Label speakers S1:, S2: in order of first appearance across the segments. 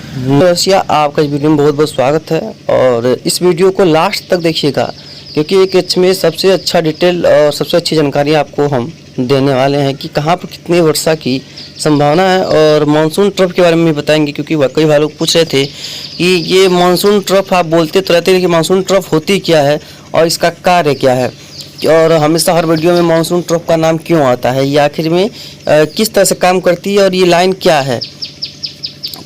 S1: रसिया आपका इस वीडियो में बहुत बहुत स्वागत है और इस वीडियो को लास्ट तक देखिएगा क्योंकि एक इसमें सबसे अच्छा डिटेल और सबसे अच्छी जानकारी आपको हम देने वाले हैं कि कहाँ पर कितनी वर्षा की संभावना है और मानसून ट्रफ के बारे में भी बताएंगे क्योंकि कई बार लोग पूछ रहे थे कि ये मानसून ट्रफ आप बोलते तो रहते हैं कि मानसून ट्रफ होती क्या है और इसका कार्य क्या है और हमेशा हर वीडियो में मानसून ट्रफ का नाम क्यों आता है, ये आखिर में किस तरह से काम करती है और ये लाइन क्या है,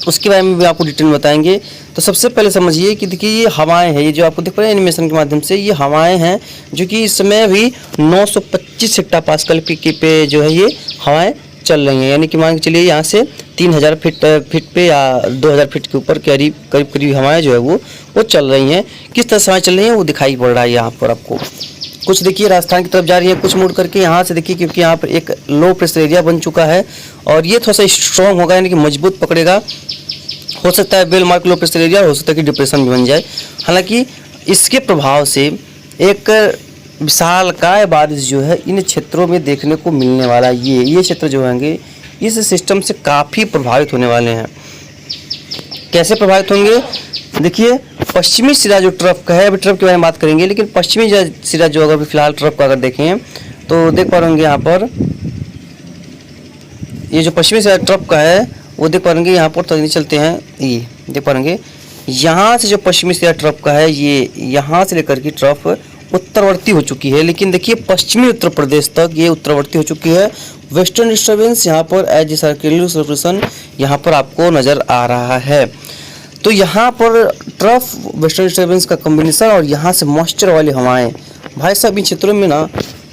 S1: उसके बारे में भी आपको डिटेल में बताएंगे। तो सबसे पहले समझिए कि देखिए ये हवाएं हैं, ये जो आपको दिख रहा है एनिमेशन के माध्यम से, ये हवाएं हैं जो कि इस समय भी 925 हेक्टोपास्कल पे जो है ये हवाएं चल रही हैं। यानी कि मान के चलिए यहाँ से 3000 फीट पे या 2000 फीट के ऊपर करीब करीब हवाएं जो है वो चल रही हैं। किस तरह से हवाएं चल रही हैं वो दिखाई पड़ रहा है यहाँ पर आपको। कुछ देखिए राजस्थान की तरफ जा रही है, कुछ मुड़ करके यहाँ से देखिए क्योंकि यहाँ पर एक लो प्रेशर एरिया बन चुका है और ये थोड़ा सा स्ट्रॉन्ग होगा यानी कि मजबूत पकड़ेगा। हो सकता है well mark low pressure area, हो सकता है कि डिप्रेशन भी बन जाए। हालांकि इसके प्रभाव से एक विशालकाय बारिश जो है इन क्षेत्रों में देखने को मिलने वाला है। ये क्षेत्र जो होंगे इस सिस्टम से काफ़ी प्रभावित होने वाले हैं। कैसे प्रभावित होंगे, देखिए पश्चिमी सिरा जो ट्रफ का है, अभी ट्रफ के बारे में बात करेंगे, लेकिन पश्चिमी सिरा जो अगर फिलहाल ट्रफ का अगर देखें तो देख पा रहे यहाँ पर ये जो पश्चिमी सिरा ट्रफ का है वो देख पा रहे यहाँ पर तो चलते हैं, ये देख पा रहे यहाँ से जो पश्चिमी सिरा ट्रफ का है ये यहाँ से लेकर की ट्रफ उत्तरवर्ती हो चुकी है। लेकिन देखिए पश्चिमी उत्तर प्रदेश तक ये उत्तरवर्ती हो चुकी है। वेस्टर्न डिस्टर्बेंस यहाँ पर एज सर्कुलर सर्कुलेशन यहाँ पर आपको नज़र आ रहा है। तो यहाँ पर ट्रफ वेस्टर्न डिस्टर्बेंस का कॉम्बिनेशन और यहाँ से मॉइस्चर वाली हवाएं, भाई साहब इन क्षेत्रों में ना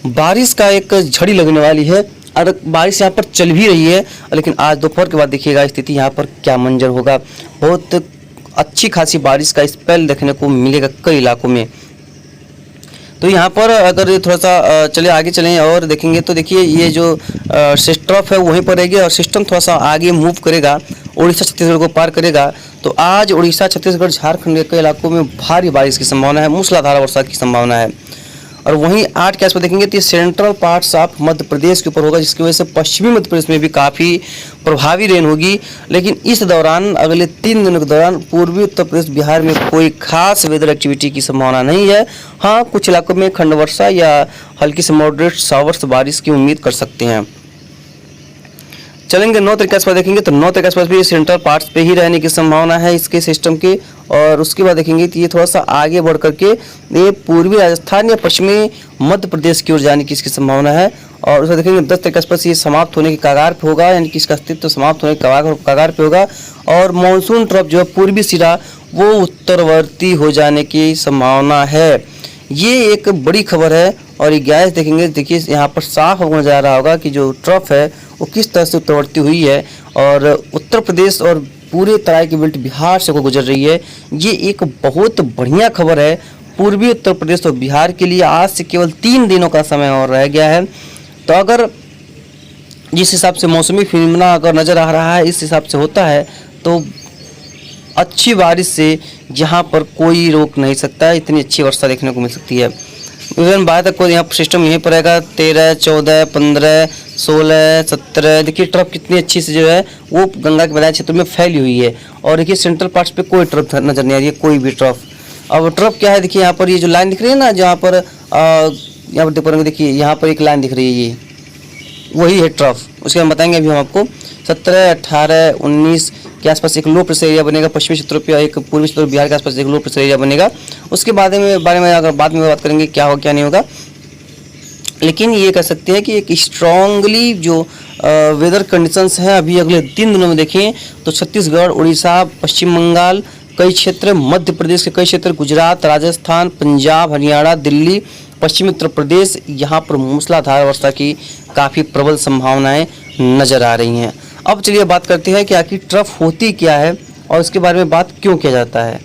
S1: बारिश का एक झड़ी लगने वाली है और बारिश यहाँ पर चल भी रही है। लेकिन आज दोपहर के बाद देखिएगा स्थिति यहाँ पर क्या मंजर होगा। बहुत अच्छी खासी बारिश का स्पेल देखने को मिलेगा कई इलाकों में। तो यहाँ पर अगर थोड़ा सा चले आगे चलें और देखेंगे तो देखिए ये जो ट्रफ है वहीं पर रहेगी और सिस्टम थोड़ा सा आगे मूव करेगा, उड़ीसा छत्तीसगढ़ को पार करेगा। तो आज उड़ीसा छत्तीसगढ़ झारखंड के कई इलाकों में भारी बारिश की संभावना है, मूसलाधार वर्षा की संभावना है। और वहीं 8 के आसपास देखेंगे तो ये central parts of Madhya Pradesh के ऊपर होगा, जिसकी वजह से पश्चिमी मध्य प्रदेश में भी काफ़ी प्रभावी रेन होगी। लेकिन इस दौरान अगले 3 दिनों के दौरान पूर्वी उत्तर प्रदेश बिहार में कोई खास वेदर एक्टिविटी की संभावना नहीं है। हाँ, कुछ इलाकों में खंड वर्षा या हल्की से मॉडरेट शावर्स बारिश की उम्मीद कर सकते हैं। चलेंगे 9 तारीख के आसपास देखेंगे तो 9 तारीख के आसपास भी सेंट्रल पार्ट्स पे ही रहने की संभावना है इसके सिस्टम के। और उसके बाद देखेंगे तो ये थोड़ा सा आगे बढ़ करके ये पूर्वी राजस्थान या पश्चिमी मध्य प्रदेश की ओर जाने की इसकी संभावना है। और उसमें देखेंगे 10 तारीख के आसपास ये समाप्त होने की कगार पे होगा, यानी कि इसका अस्तित्व समाप्त होने की कगार पे होगा। और मानसून ट्रफ जो है पूर्वी सिरा वो उत्तरवर्ती हो जाने की संभावना है। ये एक बड़ी खबर है। और ये गैस देखेंगे, देखिए यहाँ पर साफ नजर आ रहा होगा कि जो ट्रफ है वो किस तरह से उत्तरवर्ती हुई है और उत्तर प्रदेश और पूरे तराई की बेल्ट बिहार से गुजर रही है। ये एक बहुत बढ़िया खबर है पूर्वी उत्तर प्रदेश और बिहार के लिए। आज से केवल 3 दिनों का समय और रह गया है। तो अगर जिस हिसाब से मौसमी फिनोमेना अगर नज़र आ रहा है इस हिसाब से होता है तो अच्छी बारिश से यहाँ पर कोई रोक नहीं सकता, इतनी अच्छी वर्षा देखने को मिल सकती है। इवन 12 तक को यहाँ पर सिस्टम यहीं पर रहेगा, 13, 14, 15, 16, 17। देखिए ट्रफ कितनी अच्छी से जो है वो गंगा के मैदानी क्षेत्र में फैली हुई है। और देखिए सेंट्रल पार्ट्स पे कोई ट्रफ नजर नहीं आ रही है, कोई भी ट्रफ। अब ट्रफ क्या है, देखिए यहाँ पर ये जो लाइन दिख रही है ना, जहाँ पर यहाँ पर देख पाएंगे, देखिए यहाँ पर एक लाइन दिख रही है, ये वही है ट्रफ। उसके बाद बताएंगे अभी हम आपको 17, 18, 19 के आसपास एक लो प्रेशर एरिया बनेगा पश्चिमी क्षेत्रों पे, एक पूर्वी क्षेत्रों बिहार के आसपास एक लो प्रेशर एरिया बनेगा। उसके बारे में अगर बाद में बात करेंगे क्या होगा क्या नहीं होगा। लेकिन ये कह सकते हैं कि एक स्ट्रांगली जो वेदर कंडीशंस हैं अभी अगले 3 दिनों में देखें तो छत्तीसगढ़, उड़ीसा, पश्चिम बंगाल कई क्षेत्र, मध्य प्रदेश के कई क्षेत्र, गुजरात, राजस्थान, पंजाब, हरियाणा, दिल्ली, पश्चिमी उत्तर प्रदेश, यहाँ पर मूसलाधार वर्षा की काफ़ी प्रबल संभावनाएं नज़र आ रही हैं। अब चलिए बात करते हैं कि आखिर ट्रफ होती क्या है और इसके बारे में बात क्यों किया जाता है।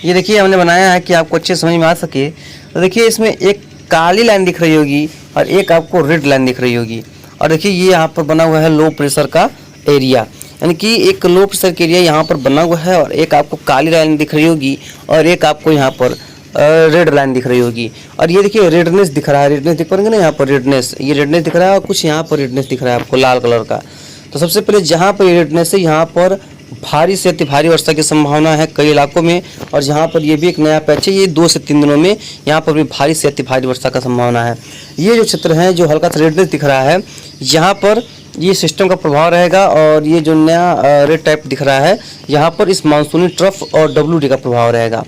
S1: ये देखिए हमने बनाया है कि आपको अच्छे समझ में आ सके। तो देखिए इसमें एक काली लाइन दिख रही होगी और एक आपको रेड लाइन दिख रही होगी। और देखिए ये यहाँ पर बना हुआ है लो प्रेशर का एरिया, यानी कि एक लो प्रेशर का एरिया यहाँ पर बना हुआ है और एक आपको काली लाइन दिख रही होगी और एक आपको यहाँ पर रेड लाइन दिख रही होगी। और ये देखिए रेडनेस दिख रहा है, रेडनेस दिख पाएंगे ना यहाँ पर रेडनेस, ये रेडनेस दिख रहा है और कुछ यहाँ पर रेडनेस दिख रहा है आपको लाल कलर का। तो सबसे पहले जहाँ पर रेडनेस है यहाँ पर भारी से अति भारी वर्षा की संभावना है कई इलाकों में। और यहाँ पर ये भी एक नया पैच है, ये 2 से 3 दिनों में यहाँ पर भी भारी से अति भारी वर्षा का संभावना है। ये जो क्षेत्र है जो हल्का सा रेड दिख रहा है, यहाँ पर ये सिस्टम का प्रभाव रहेगा। और ये जो नया रेड टाइप दिख रहा है, यहाँ पर इस मानसूनी ट्रफ और WD का प्रभाव रहेगा।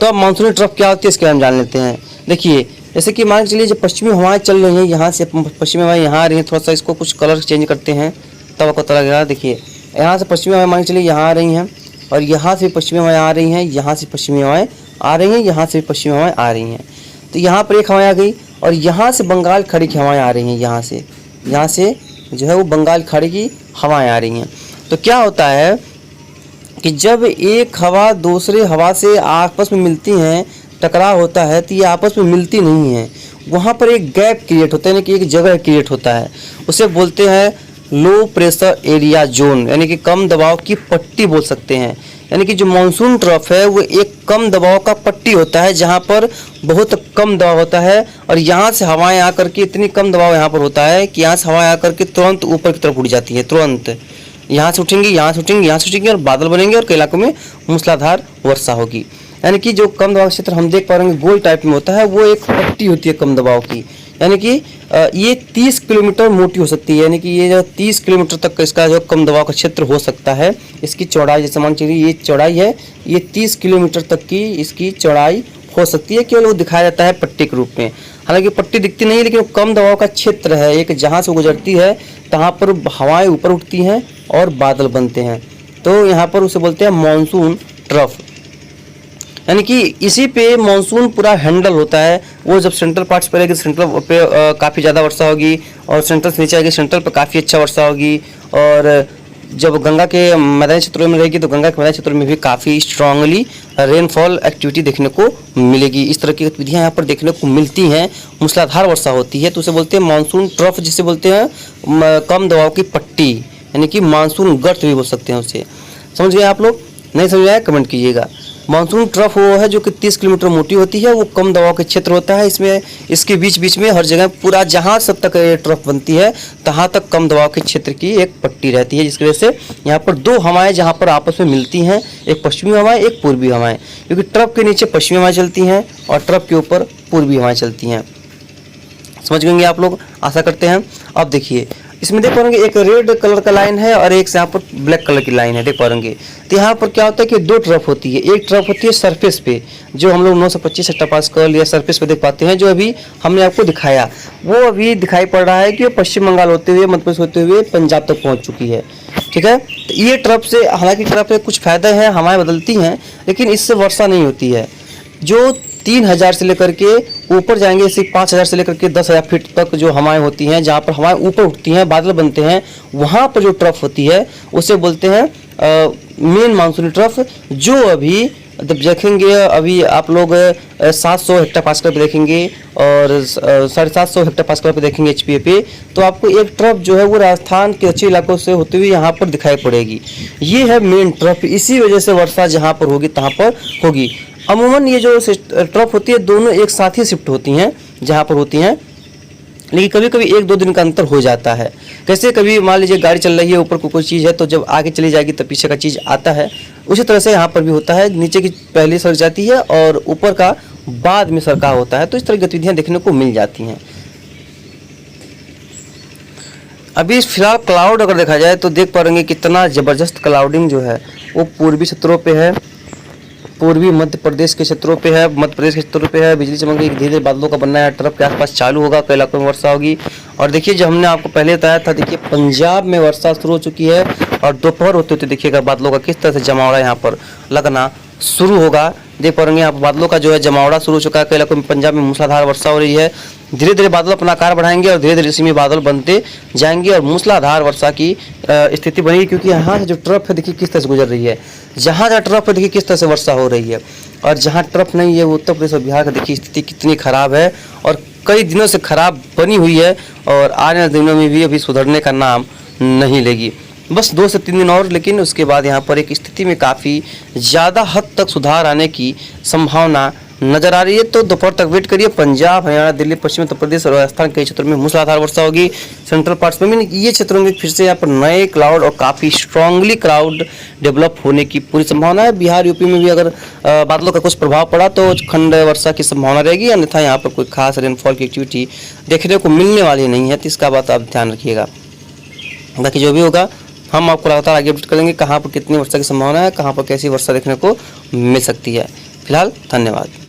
S1: तो अब मानसूनी ट्रफ क्या होती है इसके बारे में जान लेते हैं। देखिए, जैसे कि मान के चलिए, जब पश्चिमी हवाएं चल रही हैं, यहाँ से पश्चिमी हवाएं यहाँ आ रही हैं, थोड़ा सा इसको कुछ कलर चेंज करते हैं तब आपको पता लगेगा। देखिए, यहाँ से पश्चिमी हवाएं मान के चलिए यहाँ आ रही हैं, और यहाँ से पश्चिमी हवाएं आ रही हैं, यहाँ से पश्चिमी हवाएं आ रही हैं, यहाँ से पश्चिमी हवाएं आ रही हैं। तो यहाँ पर एक हवाएं आ गई, और यहाँ से बंगाल खाड़ी की हवाएं आ रही हैं, यहाँ से जो है वो बंगाल खाड़ी की हवाएं आ रही हैं। तो क्या होता है कि जब एक हवा दूसरे हवा से आपस में मिलती हैं, टकराव होता है, तो ये आपस में मिलती नहीं है, वहाँ पर एक गैप क्रिएट होता है, यानी कि एक जगह क्रिएट होता है। उसे बोलते हैं लो प्रेशर एरिया जोन, यानी कि कम दबाव की पट्टी बोल सकते हैं। यानी कि जो मानसून ट्रफ है वो एक कम दबाव का पट्टी होता है, जहाँ पर बहुत कम दबाव होता है, और यहाँ से हवाएं आकर के इतनी कम दबाव यहाँ पर होता है कि यहाँ से हवाएं आकर के तुरंत ऊपर की तरफ उड़ जाती है, तुरंत यहाँ से उठेंगी, यहाँ से उठेंगी, यहाँ से उठेंगी, और बादल बनेंगे, और कई इलाकों में मूसलाधार वर्षा होगी। यानी कि जो कम दबाव क्षेत्र हम देख पा रहे हैं गोल टाइप में होता है, वो एक पट्टी होती है कम दबाव की। यानी कि ये 30 किलोमीटर मोटी हो सकती है, यानी कि ये जो 30 किलोमीटर तक का इसका जो कम दबाव का क्षेत्र हो सकता है। इसकी चौड़ाई, जैसे मान चलिए ये चौड़ाई है, ये 30 किलोमीटर तक की इसकी चौड़ाई हो सकती है। केवल वो दिखाया जाता है पट्टी के रूप में, हालांकि पट्टी दिखती नहीं है, लेकिन कम दबाव का क्षेत्र है एक, जहाँ से गुजरती है तहाँ पर हवाएं ऊपर उठती हैं और बादल बनते हैं। तो यहाँ पर उसे बोलते हैं मानसून ट्रफ। यानी कि इसी पे मानसून पूरा हैंडल होता है। वो जब सेंट्रल पार्ट्स पे रहेगी, सेंट्रल पे काफ़ी ज़्यादा वर्षा होगी, और सेंट्रल से नीचे आएगी, सेंट्रल पे काफ़ी अच्छा वर्षा होगी। और जब गंगा के मैदानी क्षेत्रों में रहेगी, तो गंगा के मैदानी क्षेत्रों में भी काफ़ी स्ट्रांगली रेनफॉल एक्टिविटी देखने को मिलेगी। इस तरह की गतिविधियाँ यहाँ पर देखने को मिलती हैं, मूसलाधार वर्षा होती है। तो उसे बोलते हैं मानसून ट्रफ, जिसे बोलते हैं कम दबाव की पट्टी, यानी कि मानसून गर्त भी बोल सकते हैं उसे। समझ गए आप लोग? नहीं समझ आया कमेंट कीजिएगा। मानसून ट्रफ वो है जो कि 30 किलोमीटर मोटी होती है, वो कम दबाव के क्षेत्र होता है। इसमें इसके बीच बीच में हर जगह पूरा जहाँ सब तक ये ट्रफ बनती है तहाँ तक कम दबाव के क्षेत्र की एक पट्टी रहती है, जिसकी वजह से यहाँ पर 2 हवाएं जहाँ पर आपस में मिलती हैं, एक पश्चिमी हवाएं, एक पूर्वी हवाएं, क्योंकि ट्रफ के नीचे पश्चिमी हवाएं चलती हैं और ट्रफ के ऊपर पूर्वी हवाएं चलती हैं। समझ गएंगे आप लोग, आशा करते हैं। अब देखिए, इसमें देख पाएंगे एक रेड कलर का लाइन है और एक यहाँ पर ब्लैक कलर की लाइन है, देख पाएंगे। तो यहाँ पर क्या होता है कि 2 ट्रफ होती है। एक ट्रफ होती है सरफेस पे, जो हम लोग 925 हेक्टोपास्कल या सरफेस पे देख पाते हैं, जो अभी हमने आपको दिखाया। वो अभी दिखाई पड़ रहा है कि पश्चिम बंगाल होते हुए, मध्य प्रदेश होते हुए पंजाब तक पहुँच चुकी है। ठीक है, तो ये ट्रफ से, हालांकि ट्रफ से कुछ फायदे हैं, हवाएं बदलती हैं, लेकिन इससे वर्षा नहीं होती है। जो 3000 से लेकर के ऊपर जाएंगे, इसी 5000 से लेकर के 10,000 फीट तक जो हवाएं होती हैं, जहाँ पर हवाएं ऊपर उठती हैं, बादल बनते हैं, वहाँ पर जो ट्रफ होती है उसे बोलते हैं मेन मानसूनी ट्रफ। जो अभी देखेंगे, अभी आप लोग 700 हेक्टोपास्कल पे देखेंगे और 750 हेक्टोपास्कल पे देखेंगे HPA पे, तो आपको एक ट्रफ जो है वो राजस्थान के अच्छे इलाकों से होते हुए यहाँ पर दिखाई पड़ेगी। ये है मेन ट्रफ, इसी वजह से वर्षा जहाँ पर होगी तहाँ पर होगी। अमूमन ये जो ट्रफ होती है दोनों एक साथ ही शिफ्ट होती हैं जहाँ पर होती हैं, लेकिन कभी कभी 1-2 दिन का अंतर हो जाता है। कैसे, कभी मान लीजिए गाड़ी चल रही है, ऊपर कोई चीज़ है, तो जब आगे चली जाएगी तो पीछे का चीज़ आता है। उसी तरह से यहाँ पर भी होता है, नीचे की पहले सरक जाती है और ऊपर का बाद में सरका होता है। तो इस तरह की गतिविधियाँ देखने को मिल जाती हैं। अभी फिलहाल क्लाउड अगर देखा जाए तो देख पाएंगे कितना ज़बरदस्त क्लाउडिंग जो है वो पूर्वी क्षेत्रों पे है, पूर्वी मध्य प्रदेश के क्षेत्रों पे है, मध्य प्रदेश के क्षेत्रों पे है। बिजली चमक धीरे धीरे बादलों का बनना है, ट्रफ के आसपास चालू होगा, कई इलाकों में वर्षा होगी। और देखिए, जो हमने आपको पहले बताया था, देखिए पंजाब में वर्षा शुरू हो चुकी है, और दोपहर होते होते देखिएगा बादलों का किस तरह से जमावड़ा यहाँ पर लगना शुरू होगा। देख पाएंगे यहाँ पर बादलों का जो है जमावड़ा शुरू हो चुका है, कई इलाकों में पंजाब में मूसलाधार वर्षा हो रही है। धीरे धीरे बादल अपना आकार बढ़ाएंगे और धीरे धीरे इसी में बादल बनते जाएंगे और मूसलाधार वर्षा की स्थिति बनेगी, क्योंकि यहाँ से जो ट्रफ है देखिए किस तरह से गुजर रही है। जहाँ जहाँ ट्रफ है देखिए किस तरह से वर्षा हो रही है, और जहाँ ट्रफ नहीं है वो उत्तर प्रदेश और बिहार का देखिए स्थिति कितनी खराब है, और कई दिनों से खराब बनी हुई है, और आने वाले दिनों में भी अभी सुधरने का नाम नहीं लेगी। बस 2 से 3 दिन और, लेकिन उसके बाद यहाँ पर एक स्थिति में काफ़ी ज़्यादा हद तक सुधार आने की संभावना नजर आ रही है। तो दोपहर तक वेट करिए। पंजाब, हरियाणा, दिल्ली, पश्चिमी उत्तर प्रदेश और राजस्थान के क्षेत्रों में मूसलाधार वर्षा होगी। सेंट्रल पार्ट्स में भी ये क्षेत्रों में फिर से यहाँ पर नए क्लाउड और काफ़ी स्ट्रांगली क्लाउड डेवलप होने की पूरी संभावना है। बिहार, यूपी में भी अगर बादलों का कुछ प्रभाव पड़ा तो खंड वर्षा की संभावना रहेगी, अन्यथा यहाँ पर कोई खास रेनफॉल की एक्टिविटी देखने को मिलने वाली नहीं है। तो इसका बात आप ध्यान रखिएगा। बाकी जो भी होगा हम आपको लगातार आगे अपडेट करेंगे, कहाँ पर कितनी वर्षा की संभावना है, कहाँ पर कैसी वर्षा देखने को मिल सकती है। फिलहाल धन्यवाद।